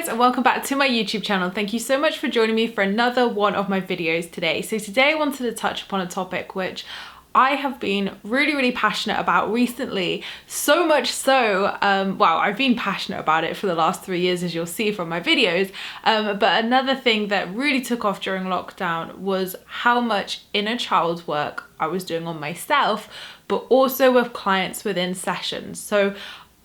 and welcome back to my YouTube channel. Thank you so much for joining me for another one of my videos today. So today I wanted to touch upon a topic which I have been really passionate about recently, so much so, well, I've been passionate about it for the last 3 years, as you'll see from my videos, but another thing that really took off during lockdown was how much inner child work I was doing on myself, but also with clients within sessions. So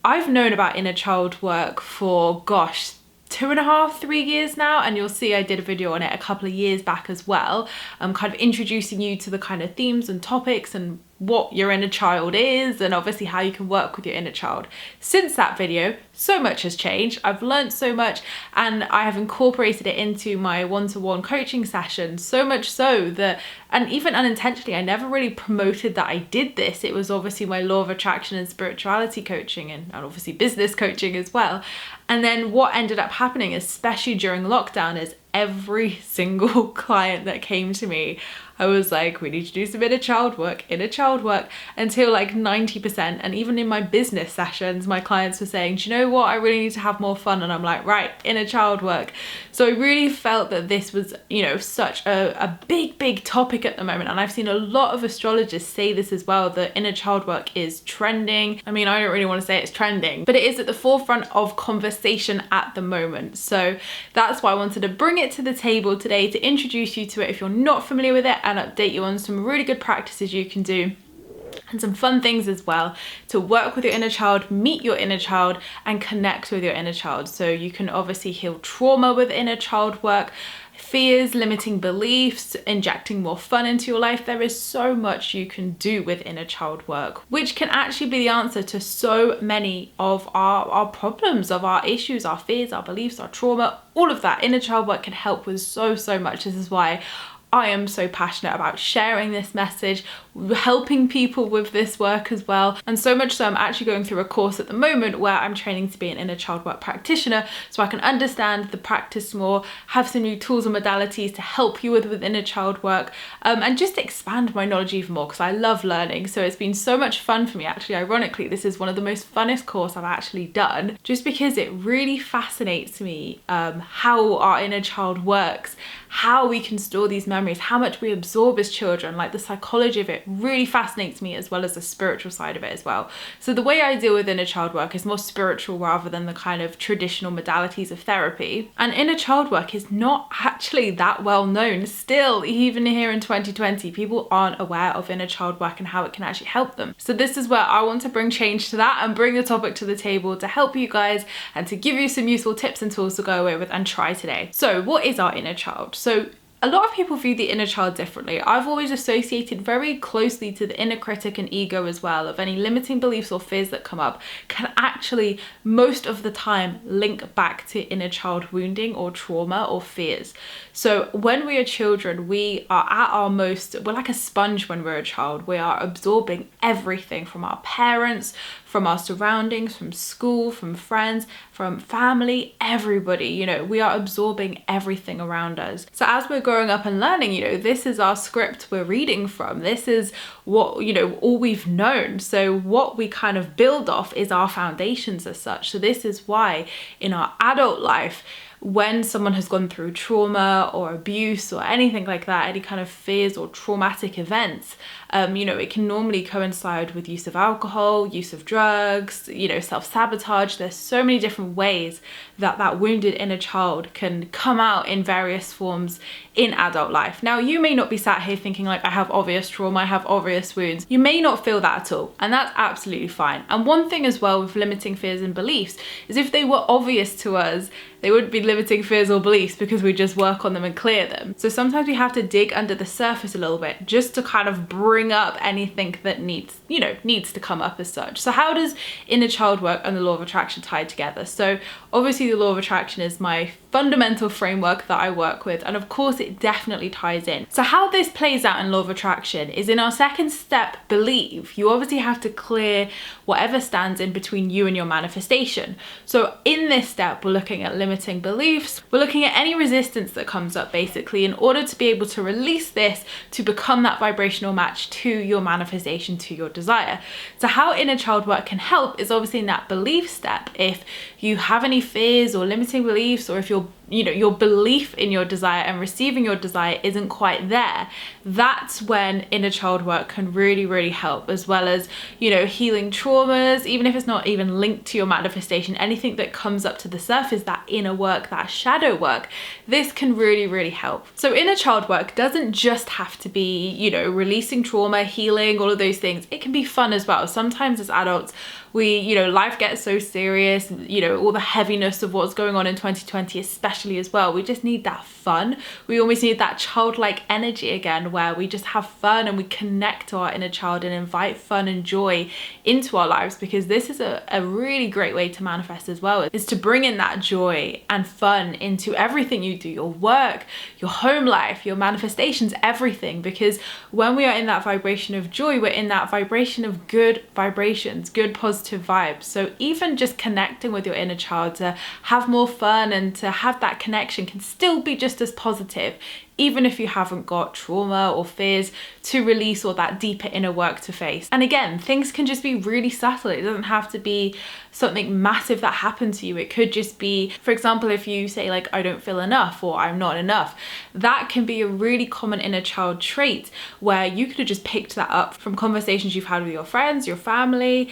I've known about inner child work for, gosh, 2.5, 3 years now, and you'll see I did a video on it a couple of years back as well, kind of introducing you to the kind of themes and topics and what your inner child is, and obviously how you can work with your inner child. Since that video, so much has changed. I've learned so much, and I have incorporated it into my one-to-one coaching sessions, so much so that, and even unintentionally, I never really promoted that I did this. It was obviously my law of attraction and spirituality coaching, and obviously business coaching as well. And then what ended up happening, especially during lockdown, is every single client that came to me, I was like, we need to do some inner child work, until like 90%. And even in my business sessions, my clients were saying, do you know what? I really need to have more fun. And I'm like, right, inner child work. So I really felt that this was, you know, such a big topic at the moment. And I've seen a lot of astrologers say this as well, that inner child work is trending. I mean, I don't really want to say it's trending, but it is at the forefront of conversation at the moment. So that's why I wanted to bring it to the table today, to introduce you to it if you're not familiar with it, and update you on some really good practices you can do and some fun things as well to work with your inner child, meet your inner child, and connect with your inner child. So you can obviously heal trauma with inner child work, fears, limiting beliefs, injecting more fun into your life. There is so much you can do with inner child work, which can actually be the answer to so many of our problems, of our issues, our fears, our beliefs, our trauma, all of that. Inner child work can help with so much. This is why I am so passionate about sharing this message, helping people with this work as well. And so much so I'm actually going through a course at the moment where I'm training to be an inner child work practitioner, so I can understand the practice more, have some new tools and modalities to help you with inner child work, and just expand my knowledge even more, because I love learning. So it's been so much fun for me. Actually, ironically, this is one of the most funnest courses I've actually done, just because it really fascinates me how our inner child works, how we can store these memories, how much we absorb as children. Like, the psychology of it really fascinates me, as well as the spiritual side of it as well. So the way I deal with inner child work is more spiritual rather than the kind of traditional modalities of therapy. And inner child work is not actually that well known still, even here in 2020. People aren't aware of inner child work and how it can actually help them. So this is where I want to bring change to that and bring the topic to the table to help you guys and to give you some useful tips and tools to go away with and try today. So what is our inner child? So a lot of people view the inner child differently. I've always associated very closely to the inner critic and ego as well, of any limiting beliefs or fears that come up can actually most of the time link back to inner child wounding or trauma or fears. So when we are children, we are at our most, we're like a sponge when we're a child. We are absorbing everything from our parents, from our surroundings, from school, from friends, from family, everybody, you know, we are absorbing everything around us. So as we're growing up and learning, you know, this is our script we're reading from. This is what, you know, all we've known. So what we kind of build off is our foundations as such. So this is why in our adult life, when someone has gone through trauma or abuse or anything like that, any kind of fears or traumatic events, you know, it can normally coincide with use of alcohol, use of drugs, you know, self-sabotage. There's so many different ways that that wounded inner child can come out in various forms in adult life. Now, you may not be sat here thinking like, I have obvious trauma, I have obvious wounds. You may not feel that at all, and that's absolutely fine. And one thing as well with limiting fears and beliefs is if they were obvious to us, they wouldn't be limiting fears or beliefs, because we just work on them and clear them. So sometimes we have to dig under the surface a little bit just to kind of bring up anything that needs to come up as such. So how does inner child work and the law of attraction tie together? So obviously the law of attraction is my fundamental framework that I work with, and of course it definitely ties in. So how this plays out in law of attraction is in our second step, believe, you obviously have to clear whatever stands in between you and your manifestation. So in this step, we're looking at limiting beliefs, we're looking at any resistance that comes up basically in order to be able to release this to become that vibrational match to your manifestation, to your desire. So how inner child work can help is obviously in that belief step. If you have any fears or limiting beliefs, or if your belief in your desire and receiving your desire isn't quite there, that's when inner child work can really help, as well as, healing traumas, even if it's not even linked to your manifestation, anything that comes up to the surface, that inner work, that shadow work, this can really help. So inner child work doesn't just have to be, releasing trauma, healing, all of those things. It can be fun as well. Sometimes as adults, life gets so serious, all the heaviness of what's going on in 2020 especially as well. We just need that fun. We always need that childlike energy again, where we just have fun and we connect to our inner child and invite fun and joy into our lives, because this is a really great way to manifest as well, is to bring in that joy and fun into everything you do, your work, your home life, your manifestations, everything. Because when we are in that vibration of joy, we're in that vibration of good vibrations, good positive vibes. So even just connecting with your inner child to have more fun and to have that connection can still be just as positive, even if you haven't got trauma or fears to release or that deeper inner work to face. And again, things can just be really subtle. It doesn't have to be something massive that happened to you. It could just be, for example, if you say like, I don't feel enough, or I'm not enough, that can be a really common inner child trait, where you could have just picked that up from conversations you've had with your friends, your family.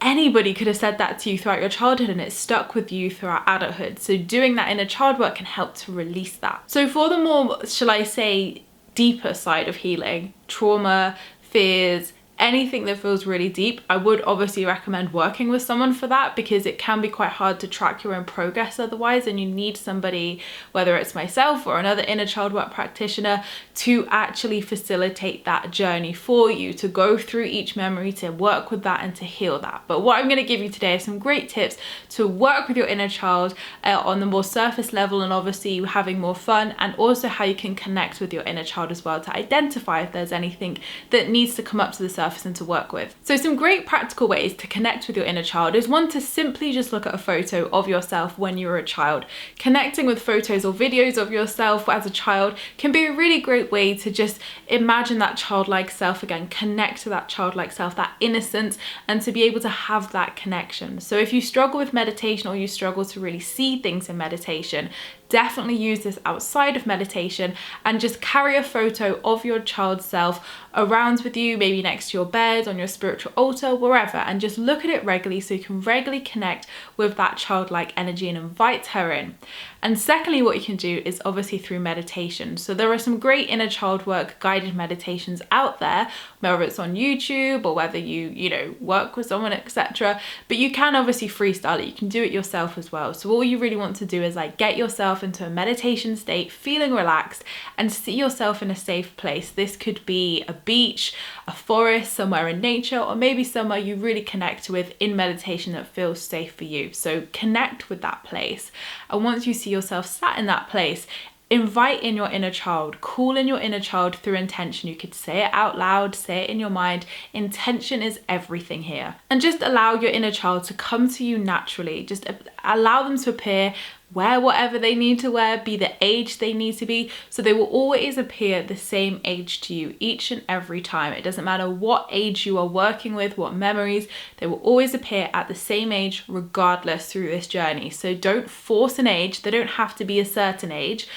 Anybody could have said that to you throughout your childhood, and it stuck with you throughout adulthood. So doing that inner child work can help to release that. So for the more, shall I say, deeper side of healing, trauma, fears, anything that feels really deep, I would obviously recommend working with someone for that, because it can be quite hard to track your own progress otherwise, and you need somebody, whether it's myself or another inner child work practitioner, to actually facilitate that journey for you, to go through each memory, to work with that and to heal that. But what I'm going to give you today are some great tips to work with your inner child on the more surface level, and obviously having more fun, and also how you can connect with your inner child as well, to identify if there's anything that needs to come up to the surface and to work with. So some great practical ways to connect with your inner child is, one, to simply just look at a photo of yourself when you were a child. Connecting with photos or videos of yourself as a child can be a really great way to just imagine that childlike self again, connect to that childlike self, that innocence, and to be able to have that connection. So if you struggle with meditation, or you struggle to really see things in meditation, definitely use this outside of meditation and just carry a photo of your child self around with you, maybe next to your bed, on your spiritual altar, wherever, and just look at it regularly so you can regularly connect with that childlike energy and invite her in. And secondly, what you can do is obviously through meditation. So there are some great inner child work guided meditations out there, whether it's on YouTube or whether you work with someone, etc. But you can obviously freestyle it. You can do it yourself as well. So all you really want to do is like get yourself into a meditation state, feeling relaxed, and see yourself in a safe place. This could be a beach, a forest, somewhere in nature, or maybe somewhere you really connect with in meditation that feels safe for you. So connect with that place. And once you see yourself sat in that place, invite in your inner child, call in your inner child through intention. You could say it out loud, say it in your mind. Intention is everything here. And just allow your inner child to come to you naturally. Just allow them to appear, wear whatever they need to wear, be the age they need to be, so they will always appear the same age to you each and every time. It doesn't matter what age you are working with, what memories, they will always appear at the same age regardless through this journey. So don't force an age. They don't have to be a certain age.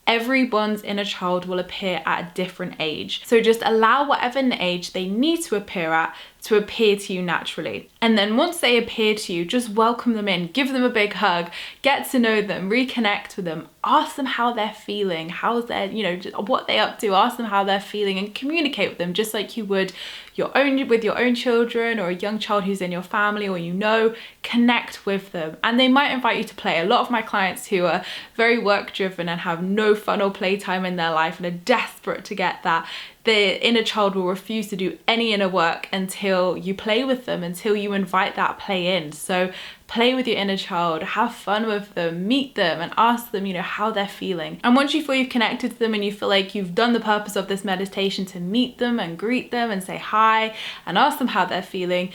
Everyone's inner child will appear at a different age. So just allow whatever age they need to appear at to appear to you naturally. And then once they appear to you, just welcome them in, give them a big hug, get to know them, reconnect with them, ask them how they're feeling, how's their, what they're up to, ask them how they're feeling, and communicate with them just like you would with your own children, or a young child who's in your family, or connect with them. And they might invite you to play. A lot of my clients who are very work driven and have no fun or playtime in their life and are desperate to get that, the inner child will refuse to do any inner work until you play with them, until you invite that play in. So play with your inner child, have fun with them, meet them, and ask them, how they're feeling. And once you feel you've connected to them and you feel like you've done the purpose of this meditation to meet them and greet them and say hi and ask them how they're feeling,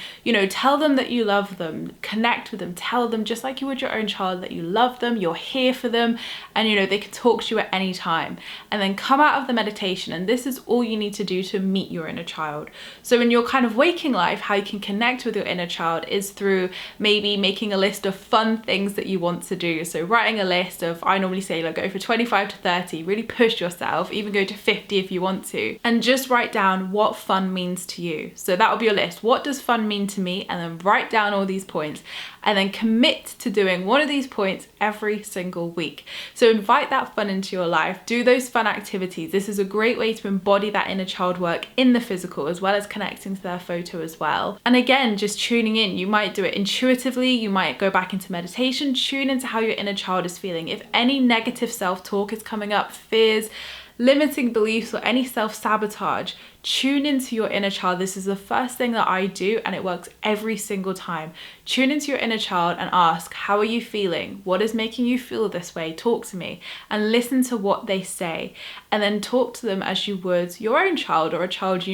tell them that you love them, connect with them, tell them just like you would your own child that you love them, you're here for them, and they can talk to you at any time. And then come out of the meditation, and this is all you need to do to meet your inner child. So in your kind of waking life, how you can connect with your inner child is through maybe making a list of fun things that you want to do. So writing a list of, I normally say go for 25 to 30, really push yourself, even go to 50 if you want to, and just write down what fun means to you. So that will be your list. What does fun mean to me? And then write down all these points, and then commit to doing one of these points every single week. So invite that fun into your life, do those fun activities. This is a great way to embody that inner child work in the physical, as well as connecting to their photo as well. And again, just tuning in. You might do it intuitively, you might go back into meditation, tune into how your inner child is feeling. If any negative self-talk is coming up, fears, limiting beliefs, or any self-sabotage, tune into your inner child. This is the first thing that I do, and it works every single time. Tune into your inner child and ask, how are you feeling? What is making you feel this way? Talk to me, and listen to what they say, and then talk to them as you would your own child or a child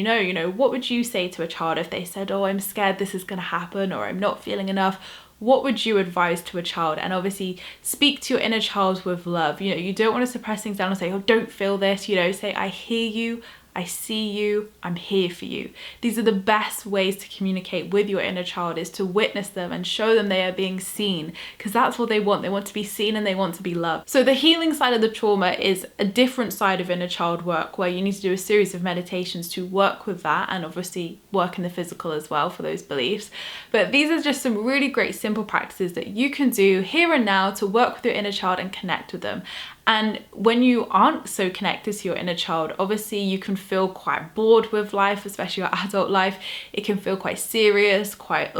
what would you say to a child if they said, oh, I'm scared this is going to happen, or I'm not feeling enough? What would you advise to a child? And obviously speak to your inner child with love. You don't want to suppress things down and say, oh, don't feel this. Say, I hear you, I see you, I'm here for you. These are the best ways to communicate with your inner child, is to witness them and show them they are being seen, because that's what they want. They want to be seen and they want to be loved. So the healing side of the trauma is a different side of inner child work, where you need to do a series of meditations to work with that, and obviously work in the physical as well for those beliefs. But these are just some really great simple practices that you can do here and now to work with your inner child and connect with them. And when you aren't so connected to your inner child, obviously you can feel quite bored with life, especially your adult life. It can feel quite serious, quite,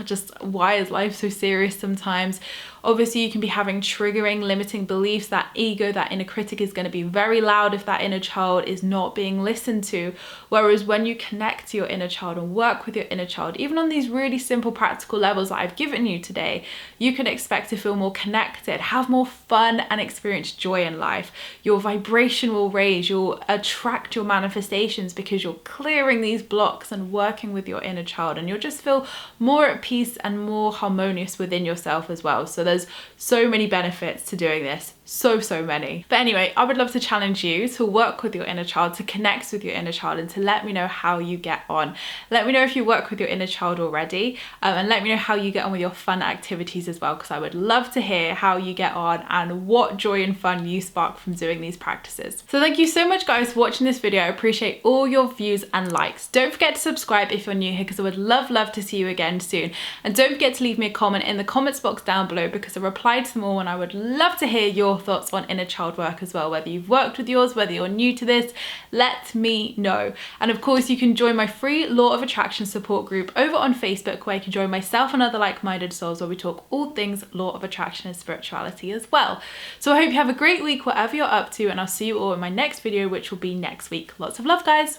just why is life so serious sometimes? Obviously you can be having triggering, limiting beliefs. That ego, that inner critic is going to be very loud if that inner child is not being listened to. Whereas when you connect to your inner child and work with your inner child, even on these really simple practical levels that I've given you today, you can expect to feel more connected, have more fun, and experience joy in life. Your vibration will raise, you'll attract your manifestations because you're clearing these blocks and working with your inner child, and you'll just feel more at peace and more harmonious within yourself as well. So there's so many benefits to doing this, so many. But anyway, I would love to challenge you to work with your inner child, to connect with your inner child, and to let me know how you get on. Let me know if you work with your inner child already, and let me know how you get on with your fun activities as well, because I would love to hear how you get on and what joy and fun you spark from doing these practices. So thank you so much guys for watching this video. I appreciate all your views and likes. Don't forget to subscribe if you're new here, because I would love to see you again soon. And don't forget to leave me a comment in the comments box down below, because I reply to them all, and I would love to hear your thoughts on inner child work as well. Whether you've worked with yours, whether you're new to this, let me know. And of course you can join my free Law of Attraction support group over on Facebook, where you can join myself and other like-minded souls, where we talk all things Law of Attraction and spirituality as well. So I hope you have a great week whatever you're up to, and I'll see you all in my next video, which will be next week. Lots of love guys.